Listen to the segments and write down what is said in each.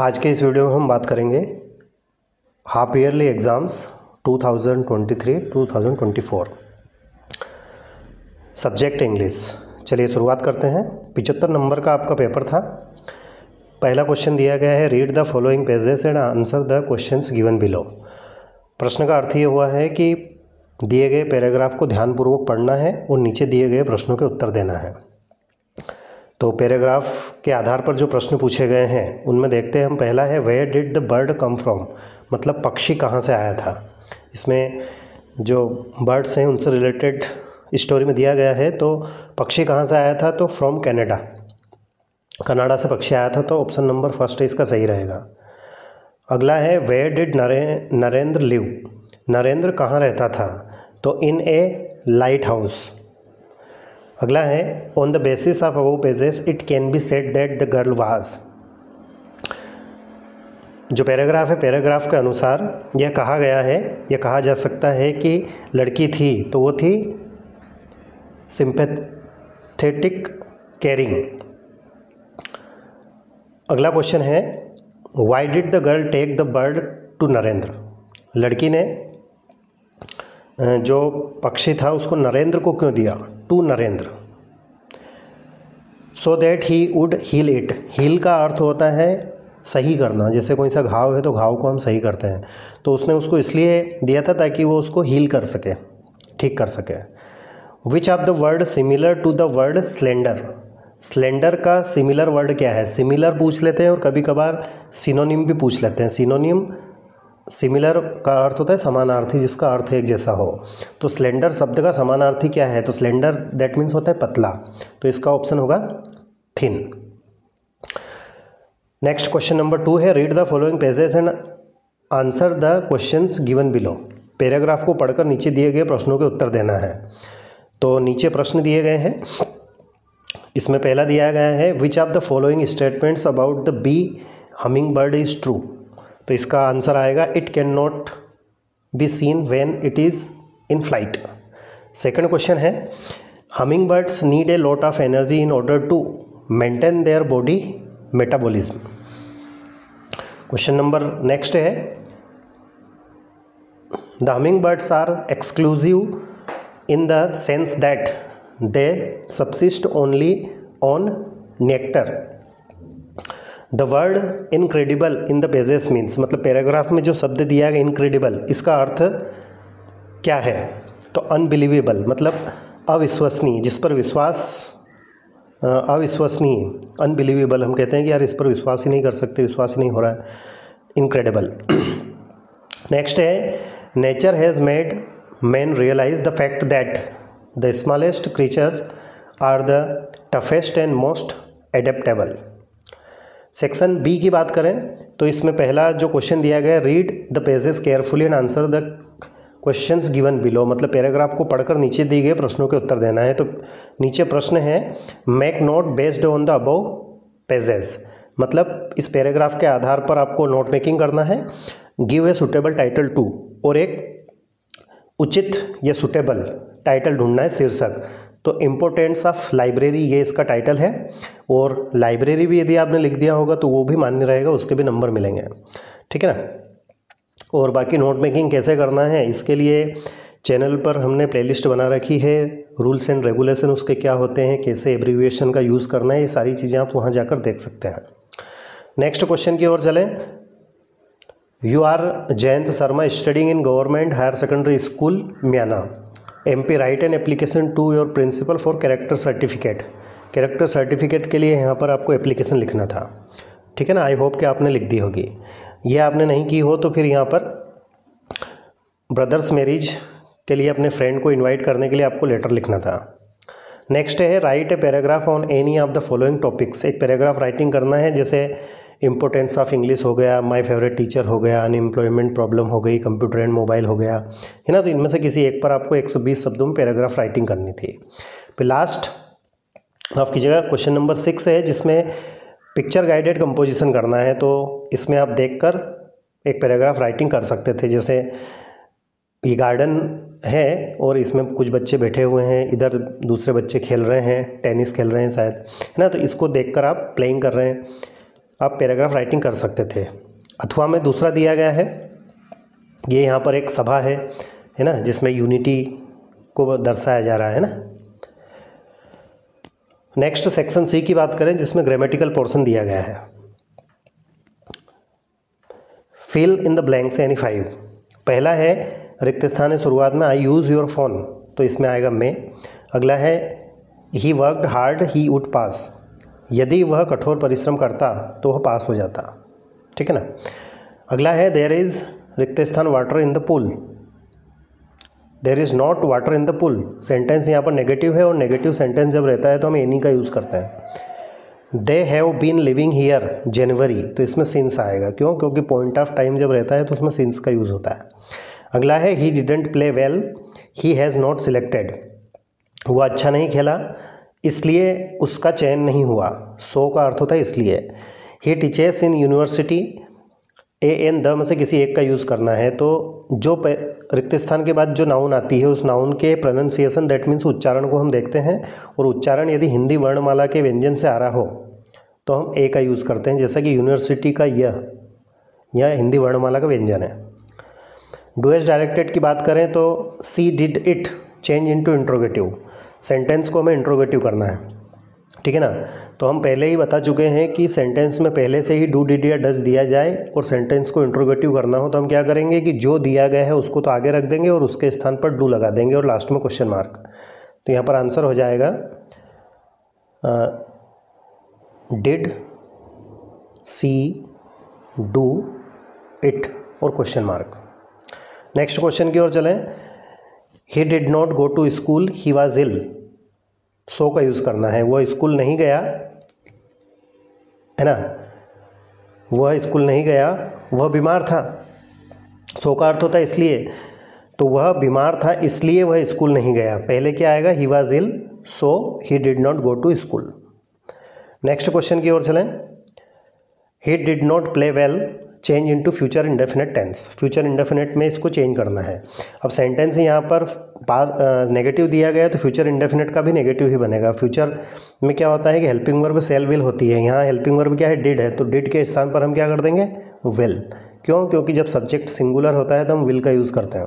आज के इस वीडियो में हम बात करेंगे half yearly exams 2023-2024 subject English. चलिए शुरुआत करते हैं। 75 नंबर का आपका पेपर था। पहला क्वेश्चन दिया गया है, read the following pages and answer the questions given below. प्रश्न का अर्थ ये हुआ है कि दिए गए पैराग्राफ को ध्यानपूर्वक पढ़ना है और नीचे दिए गए प्रश्नों के उत्तर देना है। तो पैराग्राफ के आधार पर जो प्रश्न पूछे गए हैं उनमें देखते हैं हम। पहला है, where did the bird come from, मतलब पक्षी कहाँ से आया था। इसमें जो बर्ड्स हैं उनसे रिलेटेड स्टोरी में दिया गया है। तो पक्षी कहाँ से आया था, तो फ्रॉम कनाडा, कनाडा से पक्षी आया था। तो ऑप्शन नंबर फर्स्ट इसका सही रहेगा। अगला है, where did Narendra live, Narendra कहाँ रहता था, तो इन ए लाइट हाउस। अगला है, on the basis of above pages it can be said that the girl was. जो पैराग्राफ है, पैराग्राफ के अनुसार यह कहा गया है, यह कहा जा सकता है कि लड़की थी, तो वो थी सिंपैथेटिक केयरिंग। अगला क्वेश्चन है, why did the girl take the bird to Narendra, लड़की ने जो पक्षी था उसको नरेंद्र को क्यों दिया, to Narendra. So that he would heal it, heal का अर्थ होता है सही करना। जैसे कोई सा घाव है तो घाव को हम सही करते हैं, तो उसने उसको इसलिए दिया था ताकि वो उसको हील कर सके, ठीक कर सके। Which of the word similar to the word slender, slender का सिमिलर वर्ड क्या है। सिमिलर पूछ लेते हैं और कभी कभार सिनोनिम भी पूछ लेते हैं। सिनोनिम, सिमिलर का अर्थ होता है समानार्थी, जिसका अर्थ एक जैसा हो। तो स्लेंडर शब्द का समानार्थी क्या है, तो स्लेंडर दैट मीन्स होता है पतला, तो इसका ऑप्शन होगा थिन। नेक्स्ट क्वेश्चन नंबर 2 है, read the following pages and answer the questions given below. Paragraph को पढ़कर नीचे दिए गए प्रश्नों के उत्तर देना है। तो नीचे प्रश्न दिए गए हैं। इसमें पहला दिया गया है, which of the following statements about the bee humming bird is true. तो इसका आंसर आएगा, it can not be seen when it is in flight. Second question है, humming birds need a lot of energy in order to maintain their body metabolism. Question number next है, the humming birds are exclusive in the sense that they subsist only on nectar. The word incredible in the pages means, मतलब paragraph में जो शब्द दिया गया incredible, इसका अर्थ क्या है, तो अनबिलीवेबल, मतलब अविश्वसनीय, जिस पर विश्वास, अविश्वसनीय, अनबिलीवेबल हम कहते हैं कि यार इस पर विश्वास ही नहीं कर सकते, विश्वास ही नहीं हो रहा है, इनक्रेडिबल। नेक्स्ट है, nature has made man realize the fact that the smallest creatures are the toughest and most adaptable. Section B की बात करें तो इसमें पहला जो क्वेश्चन दिया गया है, read the pages carefully and answer the questions given below, मतलब पैराग्राफ को पढ़कर नीचे दिए गए प्रश्नों के उत्तर देना है। तो नीचे प्रश्न है, make note based on the above pages, मतलब इस पैराग्राफ के आधार पर आपको नोट मेकिंग करना है। Give a suitable title to, और एक उचित या सुटेबल टाइटल ढूंढना है, शीर्षक। तो इम्पोर्टेंस ऑफ लाइब्रेरी, ये इसका टाइटल है। और लाइब्रेरी भी यदि आपने लिख दिया होगा तो वो भी मान्य रहेगा, उसके भी नंबर मिलेंगे, ठीक है ना। और बाकी नोट मेकिंग कैसे करना है, इसके लिए चैनल पर हमने प्लेलिस्ट बना रखी है, रूल्स एंड रेगुलेशन उसके क्या होते हैं, कैसे एब्रीविएशन का यूज़ करना है, ये सारी चीज़ें आप वहाँ जाकर देख सकते हैं। नेक्स्ट क्वेश्चन की ओर चलें। You are Jayant Sharma studying in government higher secondary school Myana MP, write an application to your principal for character certificate. Character certificate के लिए यहाँ पर आपको एप्लीकेशन लिखना था, ठीक है ना। आई होप कि आपने लिख दी होगी। ये आपने नहीं की हो तो फिर यहाँ पर ब्रदर्स मैरिज के लिए अपने फ्रेंड को इनवाइट करने के लिए आपको लेटर लिखना था। नेक्स्ट है, right a paragraph on any of the following topics. एक पैराग्राफ राइटिंग करना है, जैसे इम्पोर्टेंस ऑफ इंग्लिश हो गया, माय फेवरेट टीचर हो गया, अनएम्प्लॉयमेंट प्रॉब्लम हो गई, कंप्यूटर एंड मोबाइल हो गया, है ना। तो इनमें से किसी एक पर आपको 120 शब्दों में पैराग्राफ राइटिंग करनी थी। फिर लास्ट माफ़ कीजिएगा, क्वेश्चन नंबर 6 है, जिसमें पिक्चर गाइडेड कंपोजिशन करना है। तो इसमें आप देखकर एक पैराग्राफ राइटिंग कर सकते थे। जैसे ये गार्डन है और इसमें कुछ बच्चे बैठे हुए हैं, इधर दूसरे बच्चे खेल रहे हैं, टेनिस खेल रहे हैं शायद, है ना। तो इसको देखकर आप प्लेइंग कर रहे हैं, आप पैराग्राफ राइटिंग कर सकते थे। अथवा में दूसरा दिया गया है, ये यहाँ पर एक सभा है ना, जिसमें यूनिटी को दर्शाया जा रहा है ना। नेक्स्ट सेक्शन सी की बात करें, जिसमें ग्रामेटिकल पोर्शन दिया गया है। Fill in the blanks any 5। पहला है रिक्त स्थान है शुरुआत में, आई यूज़ योर फोन, तो इसमें आएगा मैं। अगला है he worked hard he would पास, यदि वह कठोर परिश्रम करता तो वह पास हो जाता, ठीक है ना। अगला है देयर इज़ रिक्त स्थान water in the pool, there is not water in the pool. Sentence यहाँ पर नेगेटिव है, और नेगेटिव सेंटेंस जब रहता है तो हम एनी का यूज़ करते हैं। They have been living here January, तो इसमें सिंस आएगा। क्यों? क्योंकि पॉइंट ऑफ टाइम जब रहता है तो उसमें सिंस का यूज़ होता है। अगला है he didn't play well he has not selected, वह अच्छा नहीं खेला इसलिए उसका चयन नहीं हुआ। सो का अर्थ होता है इसलिए। He teachers in university, a an the में से किसी एक का यूज़ करना है, तो जो रिक्त स्थान के बाद जो नाउन आती है उस नाउन के प्रोनाउंसिएशन, दैट मीन्स उच्चारण को हम देखते हैं, और उच्चारण यदि हिंदी वर्णमाला के व्यंजन से आ रहा हो तो हम ए का यूज़ करते हैं। जैसा कि यूनिवर्सिटी का यह हिंदी वर्णमाला का व्यंजन है। डू एज डायरेक्टेड की बात करें तो she did it change into interrogative, sentence को हमें इंट्रोगेटिव करना है, ठीक है ना। तो हम पहले ही बता चुके हैं कि सेंटेंस में पहले से ही डू डिड या डज दिया जाए और सेंटेंस को इंट्रोगेटिव करना हो तो हम क्या करेंगे कि जो दिया गया है उसको तो आगे रख देंगे और उसके स्थान पर डू लगा देंगे और लास्ट में क्वेश्चन मार्क। तो यहाँ पर आंसर हो जाएगा डिड सी डू इट और क्वेश्चन मार्क। नेक्स्ट क्वेश्चन की ओर चलें। He did not go to school he was ill, so का यूज़ करना है। वह स्कूल नहीं गया, है ना, वह स्कूल नहीं गया, वह बीमार था। सो का अर्थ होता है इसलिए, तो वह बीमार था इसलिए वह स्कूल नहीं गया। पहले क्या आएगा? He was ill so he did not go to school. Next question की ओर चलें। He did not play well change into future indefinite tense, future indefinite में इसको चेंज करना है। अब सेंटेंस यहाँ पर नेगेटिव दिया गया है तो फ्यूचर इंडेफिनेट का भी नेगेटिव ही बनेगा। फ्यूचर में क्या होता है कि हेल्पिंग वर्ब सेल विल होती है, यहाँ हेल्पिंग वर्ब क्या है? डिड है, तो डिड के स्थान पर हम क्या कर देंगे? विल। क्यों? क्योंकि जब सब्जेक्ट सिंगुलर होता है तो हम विल का यूज़ करते हैं।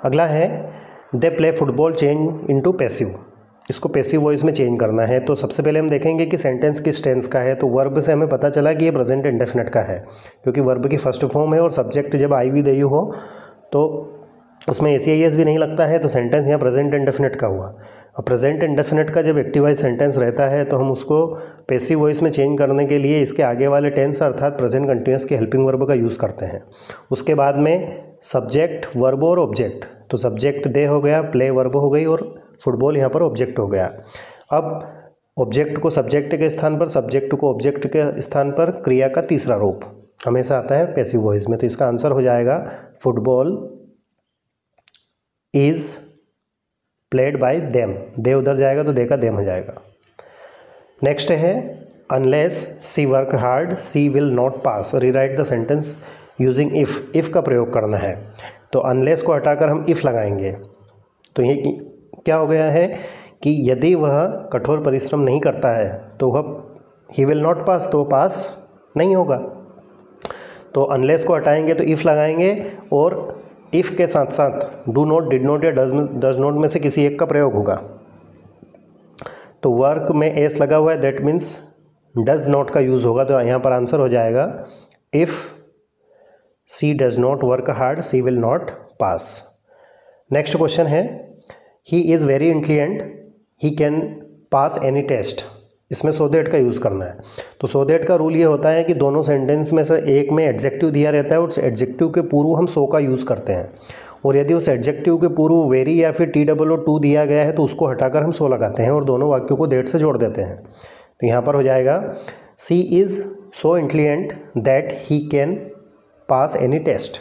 अगला है they play football change into passive, इसको पैसिव वॉइस में चेंज करना है। तो सबसे पहले हम देखेंगे कि सेंटेंस किस टेंस का है। तो वर्ब से हमें पता चला कि ये प्रेजेंट इंडेफिनेट का है, क्योंकि वर्ब की फर्स्ट फॉर्म है और सब्जेक्ट जब आई वी दे यू हो तो उसमें एस भी नहीं लगता है, तो सेंटेंस यहाँ प्रेजेंट इंडेफिनेट का हुआ। और प्रेजेंट इंडेफिनेट का जब एक्टिवाइज सेंटेंस रहता है तो हम उसको पैसिव वॉइस में चेंज करने के लिए इसके आगे वाले टेंस अर्थात प्रेजेंट कंटिन्यूअस के हेल्पिंग वर्ब का यूज़ करते हैं। उसके बाद में सब्जेक्ट, वर्ब और ऑब्जेक्ट, तो सब्जेक्ट दे हो गया, प्ले वर्ब हो गई और फुटबॉल यहाँ पर ऑब्जेक्ट हो गया। अब ऑब्जेक्ट को सब्जेक्ट के स्थान पर, सब्जेक्ट को ऑब्जेक्ट के स्थान पर क्रिया का तीसरा रूप हमेशा आता है पैसिव वॉइस में। तो इसका आंसर हो जाएगा football is played by them, they उधर जाएगा तो दे का देम हो जाएगा। नेक्स्ट है unless she work hard she will not pass, rewrite the sentence using if का प्रयोग करना है। तो अनलेस को हटाकर हम इफ़ लगाएंगे, तो ये क्या हो गया है कि यदि वह कठोर परिश्रम नहीं करता है तो वह ही विल नॉट पास, तो पास नहीं होगा। तो अनलेस को हटाएंगे तो इफ़ लगाएंगे और इफ़ के साथ साथ डू नॉट, डिड नॉट या डज नॉट में से किसी एक का प्रयोग होगा। तो वर्क में एस लगा हुआ है, दैट मीन्स डज नॉट का यूज़ होगा। तो यहाँ पर आंसर हो जाएगा if she does not work hard she will not pass. Next question है he is very intelligent he can pass any test, इसमें सो दैट का यूज़ करना है। तो सो दैट का रूल ये होता है कि दोनों सेंटेंस में से एक में एडजेक्टिव दिया रहता है और उस एडजेक्टिव के पूर्व हम सो का यूज़ करते हैं, और यदि उस एडजेक्टिव के पूर्व वेरी या फिर TOO दिया गया है तो उसको हटाकर हम सो लगाते हैं और दोनों वाक्यों को दैट से जोड़ देते हैं। तो यहाँ पर हो जाएगा she is so intelligent that he can pass any test.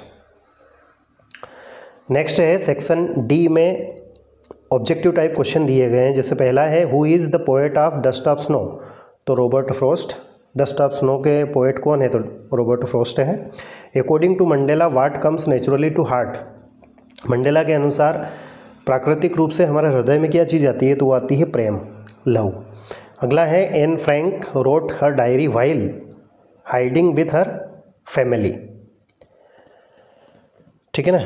Next है सेक्शन डी में ऑब्जेक्टिव टाइप क्वेश्चन दिए गए हैं। जैसे पहला है who is the poet of dust of snow, तो Robert Frost. Dust of snow के पोएट कौन है? तो रॉबर्ट फ्रॉस्ट है। According to Mandela what comes naturally to heart, Mandela के अनुसार प्राकृतिक रूप से हमारे हृदय में क्या चीज़ आती है? तो वो आती है प्रेम, लव। अगला है Anne Frank wrote her diary while hiding with her family. ठीक है ना।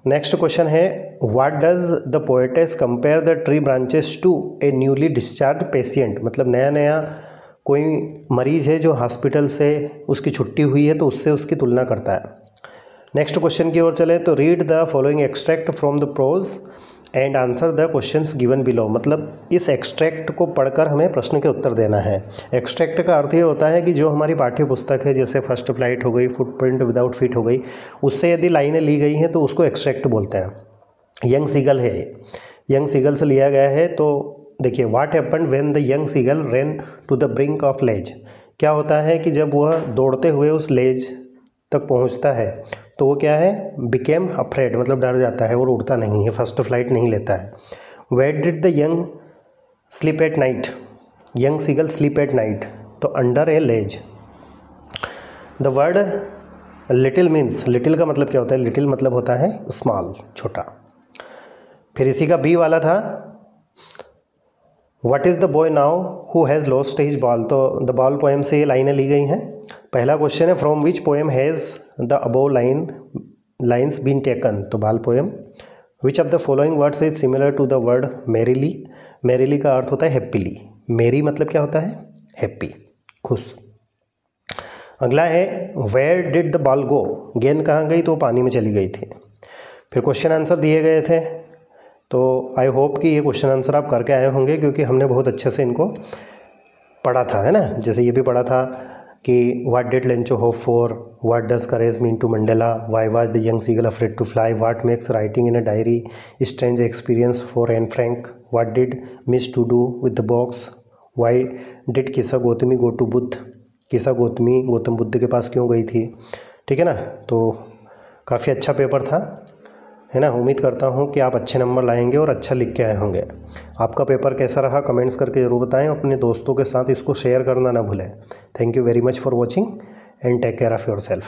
नेक्स्ट क्वेश्चन है what does the poetess compare the tree branches to a newly discharged patient. मतलब नया नया कोई मरीज है जो हॉस्पिटल से उसकी छुट्टी हुई है तो उससे उसकी तुलना करता है। नेक्स्ट क्वेश्चन की ओर चले तो read the following extract from the prose and answer the questions given below. मतलब इस एक्सट्रैक्ट को पढ़कर हमें प्रश्न के उत्तर देना है। एक्सट्रैक्ट का अर्थ ये होता है कि जो हमारी पाठ्य पुस्तक है, जैसे फर्स्ट फ्लाइट हो गई, फुटप्रिंट विदाउट फीट हो गई, उससे यदि लाइनें ली गई हैं तो उसको एक्सट्रैक्ट बोलते हैं। यंग सीगल है, यंग सीगल से लिया गया है। तो देखिए, what happened when the young seagull ran to the brink of ledge. क्या होता है कि जब वह दौड़ते हुए उस लेज तक पहुंचता है तो वो क्या है, बिकेम अफ्रेड, मतलब डर जाता है और उड़ता नहीं है, फर्स्ट फ्लाइट नहीं लेता है। Where did the young sleep at night, young seagull sleep at night, तो under a ledge. The word little means, little का मतलब क्या होता है, लिटिल मतलब होता है स्मॉल, छोटा। फिर इसी का बी वाला था what is the boy now who has lost his ball. तो द बॉल पोएम से ये लाइनें ली गई हैं। पहला क्वेश्चन है from which poem has the above lines been taken, तो ball poem. Which of the following words is similar to the word merrily. Merrily का अर्थ होता है हैप्पीली, मेरी मतलब क्या होता है, हैप्पी, खुश। अगला है वेयर डिड द बॉल गो, गेंद कहाँ गई, तो पानी में चली गई थी। फिर क्वेश्चन आंसर दिए गए थे। तो आई होप कि ये क्वेश्चन आंसर आप करके आए होंगे, क्योंकि हमने बहुत अच्छे से इनको पढ़ा था, है ना। जैसे ये भी पढ़ा था कि what did Lencho hope for, what does courage mean to Mandela, why was the young seagull afraid to fly, what makes writing in a diary strange experience for Anne Frank, what did miss to do with the box, why did Kisa Gotami go to Buddha, किसा गौतमी गौतम बुद्ध के पास क्यों गई थी। ठीक है ना। तो काफ़ी अच्छा पेपर था, है ना। उम्मीद करता हूँ कि आप अच्छे नंबर लाएंगे और अच्छा लिख के आए होंगे। आपका पेपर कैसा रहा कमेंट्स करके ज़रूर बताएं। अपने दोस्तों के साथ इसको शेयर करना ना भूलें। Thank you very much for watching and take care of your self.